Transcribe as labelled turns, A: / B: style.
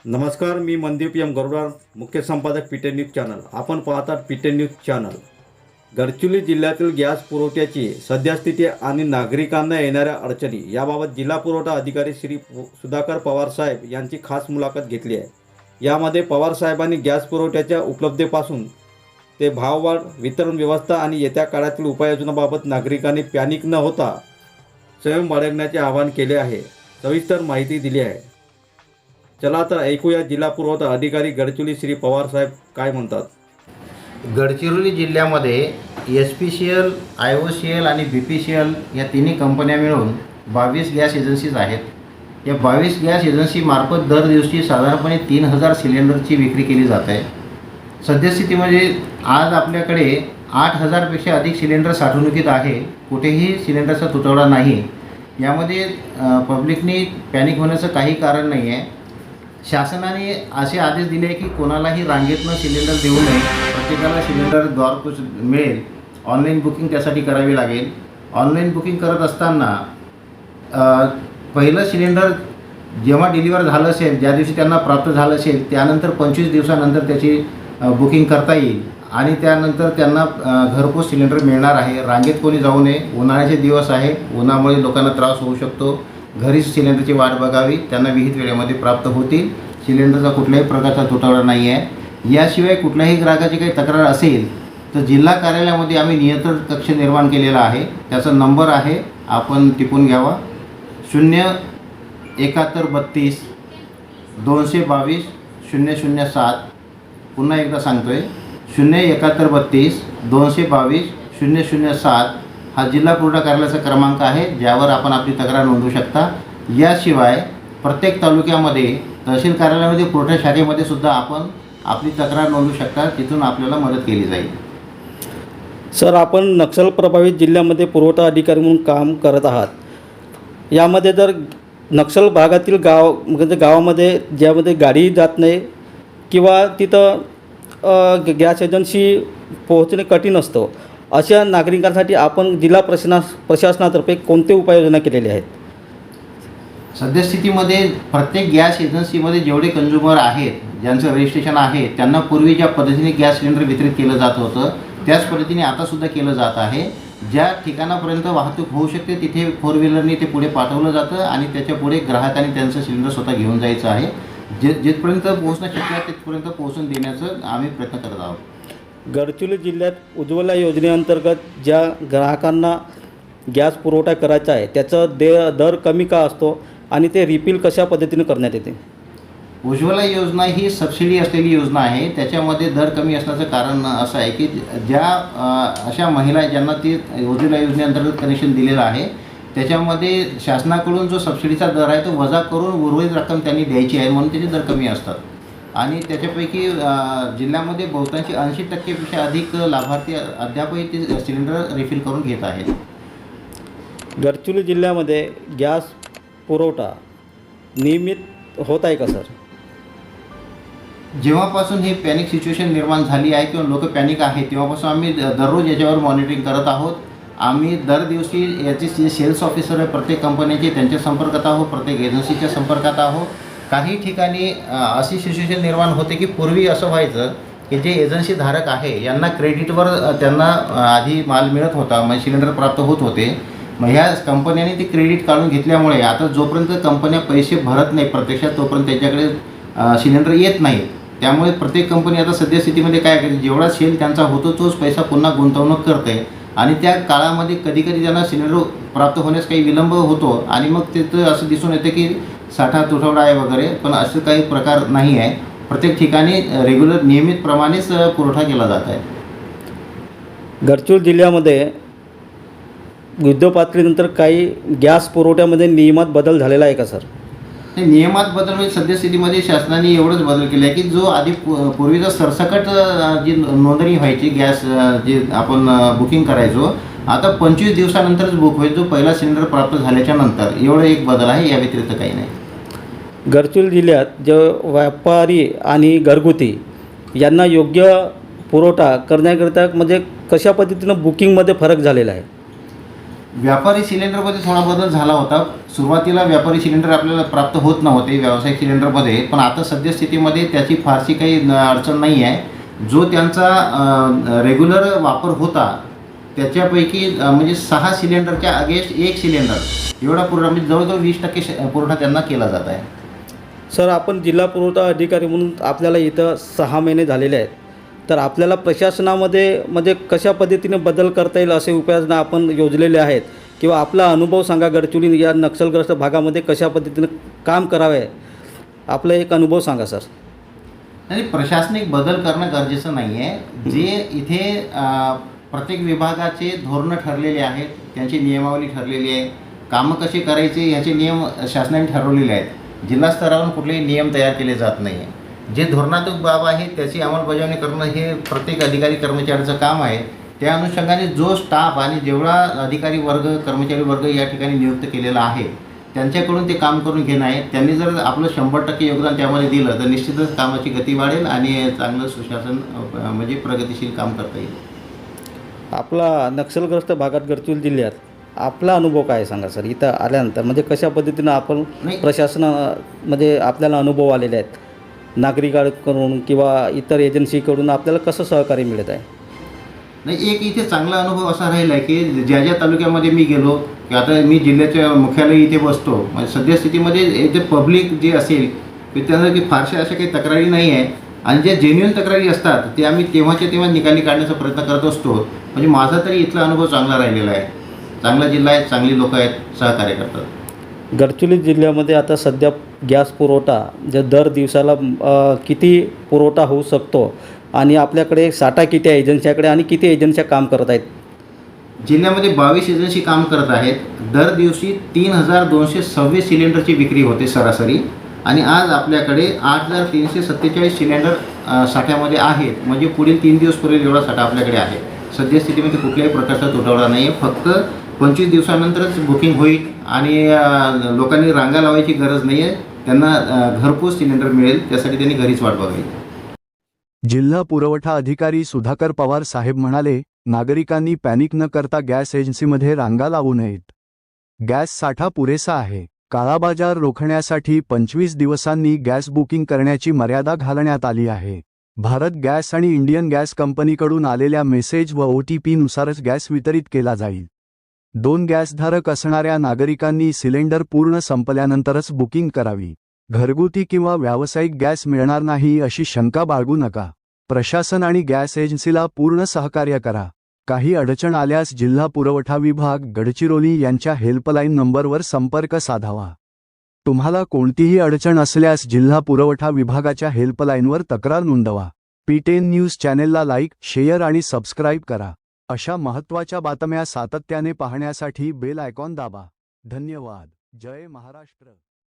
A: नमस्कार, मी मनदीप एम गरुडार, मुख्य संपादक पीटे न्यूज चॅनल. आपण पाहतात पीटे न्यूज चॅनल. गडचिरोली जिल्ह्यातील गॅस पुरवठ्याची सद्यस्थिती आणि नागरिकांना येणाऱ्या अडचणी याबाबत जिल्हा पुरवठा अधिकारी श्री सुधाकर पवार साहेब यांची खास मुलाखत घेतली आहे. यामध्ये पवार साहेबांनी गॅस पुरवठ्याच्या उपलब्धतेपासून ते भाववाढ, वितरण व्यवस्था आणि येत्या काळातील उपाययोजनाबाबत नागरिकांनी पॅनिक न होता स्वयं बाळगण्याचे आवाहन केले आहे. सविस्तर माहिती दिली आहे. चला तर ऐकूया जिल्हा पुरवठा अधिकारी गडचिरोली श्री पवार साहेब काय म्हणतात.
B: गडचिरोली जिल्ह्यामध्ये SPCL, IOCL आणि BPCL या तिन्ही कंपन्या मिळून 22 गॅस एजन्सीज आहेत. या 22 गॅस एजन्सीमार्फत दर दिवशी साधारणपणे 3000 सिलेंडरची विक्री केली जात आहे. सद्यस्थितीमध्ये आज आपल्याकडे 8000पेक्षा अधिक सिलेंडर साठवणुकीत आहे. कुठेही सिलेंडरचा तुटवडा नाही. यामध्ये पब्लिकने पॅनिक होण्याचं काही कारण नाही आहे. शासनाने असे आदेश दिले आहे की कोणालाही रांगेतनं सिलेंडर देऊ नये. प्रत्येकाला सिलेंडर द्वारपोच मिळेल. ऑनलाईन बुकिंग त्यासाठी करावी लागेल. ऑनलाईन बुकिंग करत असताना पहिलं सिलेंडर जेव्हा डिलिव्हर झालं असेल, ज्या दिवशी त्यांना प्राप्त झालं असेल, त्यानंतर 25 दिवसानंतर त्याची बुकिंग करता येईल आणि त्यानंतर त्यांना घरपोच सिलेंडर मिळणार आहे. रांगेत कोणी जाऊ नये. उन्हाळ्याचे दिवस आहे. उन्हामुळे लोकांना त्रास होऊ शकतो. घरीच सिलेंडरची वाट बघावी. त्यांना विहित वेळेमध्ये प्राप्त होतील. सिलेंडरचा कुठल्याही प्रकारचा तुटवडा नाही आहे. याशिवाय कुठल्याही ग्राहकाची काही तक्रार असेल तर जिल्हा कार्यालयामध्ये आम्ही नियंत्रण कक्ष निर्माण केलेला आहे. त्याचा नंबर आहे, आपण टिपून घ्यावा. 07132 222 007. पुन्हा एकदा सांगतो आहे, 07132 222 007 हा जिल्हा पुरवठा कार्यालयाचा क्रमांक आहे, ज्यावर आपण आपली तक्रार नोंदवू शकता. याशिवाय प्रत्येक तालुक्यामध्ये तहसील कार्यालयामध्ये पुरवठा शाखेमध्ये सुद्धा आपण आपली तक्रार नोंदवू शकता. तिथून आपल्याला मदत केली जाईल.
A: सर, आपण नक्षल प्रभावित जिल्ह्यामध्ये पुरवठा अधिकारी म्हणून काम करत आहात. यामध्ये जर नक्षल भागातील म्हणजे गावामध्ये ज्यामध्ये गाडी जात नाही किंवा तिथं गॅस एजन्सी पोहोचणे कठीण असतं, अशा नागरिकांसाठी आपण जिल्हा प्रशासनातर्फे कोणते उपाययोजना केलेल्या आहेत?
B: सद्यस्थितीमध्ये प्रत्येक गॅस एजन्सीमध्ये जेवढे कंझ्युमर आहेत, ज्यांचं रजिस्ट्रेशन आहे, त्यांना पूर्वी ज्या पद्धतीने गॅस सिलेंडर वितरित केलं जात होतं त्याच पद्धतीने आतासुद्धा केलं जात आहे. ज्या ठिकाणापर्यंत वाहतूक होऊ शकते तिथे 4 व्हीलरने ते पुढे पाठवलं जातं आणि त्याच्या पुढे ग्राहकांनी त्यांचं सिलेंडर स्वतः घेऊन जायचं आहे. जिथपर्यंत पोहोचणं शक्य आहे तिथपर्यंत पोहोचून देण्याचं आम्ही प्रयत्न करत आहोत.
A: गडचिरोली जिल्ह्यात उज्ज्वला योजनेअंतर्गत ज्या ग्राहकांना गॅस पुरवठा करायचा आहे त्याचं दर कमी का असतो आणि ते रिफिल कशा पद्धतीने करण्यात येते?
B: उज्ज्वला योजना ही सबसिडी असलेली योजना आहे. त्याच्यामध्ये दर कमी असण्याचं कारण असं आहे की ज्या अशा महिला ज्यांना ती उज्ज्वला योजनेअंतर्गत कनेक्शन दिलेलं आहे त्याच्यामध्ये शासनाकडून जो सबसिडीचा दर आहे तो वजा करून उर्वरित रक्कम त्यांनी द्यायची आहे, म्हणून त्याचे दर कमी असतात. आणि त्याच्यापैकी जिल्ह्यामध्ये बहुतांशी 80% अधिक लाभार्थी अद्यापही ते सिलेंडर रिफिल करून घेत आहेत.
A: गडचिरोली जिल्ह्यामध्ये गॅस पुरवठा नियमित होत आहे का सर?
B: जेव्हापासून ही पॅनिक सिच्युएशन निर्माण झाली आहे किंवा लोक पॅनिक आहे तेव्हापासून आम्ही दररोज याच्यावर मॉनिटरिंग करत आहोत. आम्ही दर दिवशी याचे जे सेल्स ऑफिसर आहे प्रत्येक कंपनीचे त्यांच्या संपर्कात आहोत, प्रत्येक एजन्सीच्या संपर्कात आहोत. काही ठिकाणी अशी सिच्युएशन निर्माण होते की पूर्वी असं व्हायचं की जे एजन्सी धारक आहे यांना क्रेडिटवर त्यांना आधी माल मिळत होता, म्हणजे सिलेंडर प्राप्त होत होते. मग ह्या कंपन्यांनी ते क्रेडिट काढून घेतल्यामुळे आता जोपर्यंत कंपन्या पैसे भरत नाही प्रत्यक्षात तोपर्यंत त्यांच्याकडे सिलेंडर येत नाही. त्यामुळे प्रत्येक कंपनी आता सद्यस्थितीमध्ये काय करते, जेवढा सेल त्यांचा होतो तोच पैसा पुन्हा गुंतवणूक करते आणि त्या काळामध्ये कधीकधी त्यांना सिलेंडर प्राप्त होण्यास काही विलंब होतो आणि मग तिथं असं दिसून येतं की साठा तुटवडा आहे वगैरे. पण असं काही प्रकार नाही आहे. प्रत्येक ठिकाणी रेग्युलर नियमितप्रमाणेच पुरवठा केला जात आहे.
A: गडचिरोली जिल्ह्यामध्ये युद्धपातळीनंतर काही गॅस पुरवठ्यामध्ये नियमात बदल झालेला आहे का सर?
B: नियमात बदल म्हणजे सद्यस्थितीमध्ये शासनाने एवढंच बदल केला आहे की जो आधी पूर्वीचा सरसकट जी नोंदणी व्हायची गॅस जे आपण बुकिंग करायचो, आता 25 दिवसानंतरच बुक होईल, जो पहिला सिलेंडर प्राप्त झाल्याच्या नंतर. एवढं एक बदल आहे, या व्यतिरिक्त काही नाही.
A: गडचिरोली जिल्ह्यात जे व्यापारी आणि घरगुती यांना योग्य पुरवठा करण्याकरिता म्हणजे कशा पद्धतीनं बुकिंगमध्ये फरक झालेला आहे?
B: व्यापारी सिलेंडरमध्ये थोडा बदल झाला होता. सुरुवातीला व्यापारी सिलेंडर आपल्याला प्राप्त होत नव्हते व्यावसायिक सिलेंडरमध्ये, पण आता सद्यस्थितीमध्ये त्याची फारशी काही अडचण नाही आहे. जो त्यांचा रेग्युलर वापर होता त्याच्यापैकी म्हणजे 6 सिलेंडरच्या अगेन्स्ट 1 सिलेंडर एवढा पुरवठा, म्हणजे जवळजवळ 20% पुरवठा त्यांना केला जात आहे.
A: सर, आपण जिल्हा पुरवठा अधिकारी म्हणून आपल्याला इथं 6 महिने झालेले आहेत, तर आपल्याला प्रशासनामध्ये म्हणजे कशा पद्धतीने बदल करता येईल असे उपाययोजना आपण योजलेले आहेत, किंवा आपला अनुभव सांगा गडचिरोली या नक्षलग्रस्त भागामध्ये कशा पद्धतीने काम करावे, आपला एक अनुभव सांगा सर.
B: आणि प्रशासनिक बदल करणं गरजेचं नाही आहे. जे इथे प्रत्येक विभागाचे धोरणं ठरलेले आहेत, त्यांची नियमावली ठरलेली आहे, कामं कसे करायचे याचे नियम शासनाने ठरवलेले आहेत. जिल्हा स्तरावरून कुठलेही नियम तयार केले जात नाही आहे. जे धोरणात्मक बाब आहे त्याची अंमलबजावणी करणं हे प्रत्येक अधिकारी कर्मचाऱ्याचं काम आहे. त्या अनुषंगाने जो स्टाफ आणि जेवढा अधिकारी वर्ग कर्मचारी वर्ग या ठिकाणी नियुक्त केलेला आहे त्यांच्याकडून ते काम करून घेणं आहे. त्यांनी जर आपलं 100% योगदान त्यामध्ये दिलं तर निश्चितच कामाची गती वाढेल आणि चांगलं सुशासन म्हणजे प्रगतिशील काम करता येईल.
A: आपला नक्षलग्रस्त भागात गडचिरोली जिल्ह्यात आपला अनुभव काय सांगा सर, इथं आल्यानंतर म्हणजे कशा पद्धतीनं आपण
B: नाही.
A: प्रशासनामध्ये आपल्याला अनुभव आलेले आहेत, नागरिकांकडून किंवा इतर एजन्सीकडून आपल्याला कसं सहकार्य मिळत आहे?
B: नाही, एक इथे चांगला अनुभव असा राहिला आहे की ज्या ज्या तालुक्यामध्ये मी गेलो की आता मी जिल्ह्याच्या मुख्यालय इथे बसतो, म्हणजे सद्यस्थितीमध्ये इथे पब्लिक जे असेल की त्यांना की फारशा अशा काही तक्रारी नाही आहे, आणि ज्या जेन्युइन तक्रारी असतात ते आम्ही तेव्हाच्या तेव्हा निकाली काढण्याचा प्रयत्न करत असतो. म्हणजे माझा तरी इथला अनुभव चांगला राहिलेला आहे. चांगला जिल्हा आहे, चांगली लोकं आहेत, सहकार्य करतात.
A: गडचिरोली जिल्ह्यामध्ये आता सध्या गॅस पुरवठा जे दर दिवसाला किती पुरवठा होऊ शकतो, आणि आपल्याकडे साठा किती आहे एजन्सीकडे, आणि किती एजन्स्या काम करत आहेत?
B: जिल्ह्यामध्ये 22 एजन्सी काम करत आहेत. दर दिवशी 3226 सिलेंडरची विक्री होते सरासरी, आणि आज आपल्याकडे 8347 सिलेंडर साठ्यामध्ये आहेत. म्हणजे पुढील 3 दिवस पुरेल एवढा साठा आपल्याकडे आहे. सद्यस्थितीमध्ये कुठल्याही प्रकारचा तुटवडा नाही आहे. फक्त 25 दिवसानंतरच बुकिंग होईल आणि लोकांनी रांगा लावायची गरज नाही आहे. त्यांना घरपोच सिलेंडर मिळेल, त्यासाठी त्यांनी घरीच वाट बघावी.
C: जिल्हा पुरवठा अधिकारी सुधाकर पवार साहेब म्हणाले, नागरिकांनी पॅनिक न करता गॅस एजन्सीमध्ये रांगा लावू नयेत. गॅस साठा पुरेसा आहे. काळाबाजार रोखण्यासाठी 25 दिवसांनी गॅस बुकिंग करण्याची मर्यादा घालण्यात आली आहे. भारत गॅस आणि इंडियन गॅस कंपनीकडून आलेल्या मेसेज व OTP नुसारच गॅस वितरित केला जाईल. 2 गॅसधारक असणाऱ्या नागरिकांनी सिलेंडर पूर्ण संपल्यानंतरच बुकिंग करावी. घरगुती किंवा व्यावसायिक गॅस मिळणार नाही अशी शंका बाळगू नका. प्रशासन आणि गॅस एजन्सीला पूर्ण सहकार्य करा. काही अडचण आल्यास जिल्हा पुरवठा विभाग गडचिरोली यांच्या हेल्पलाईन नंबरवर संपर्क साधावा. तुम्हाला कोणतीही अडचण असल्यास जिल्हा पुरवठा विभागाच्या हेल्पलाईनवर तक्रार नोंदवा. P10 न्यूज चॅनेलला लाईक, शेअर आणि सबस्क्राईब करा. अशा महत्त्वाच्या बातम्या सातत्याने पाहण्यासाठी बेल आयकॉन दाबा. धन्यवाद. जय महाराष्ट्र.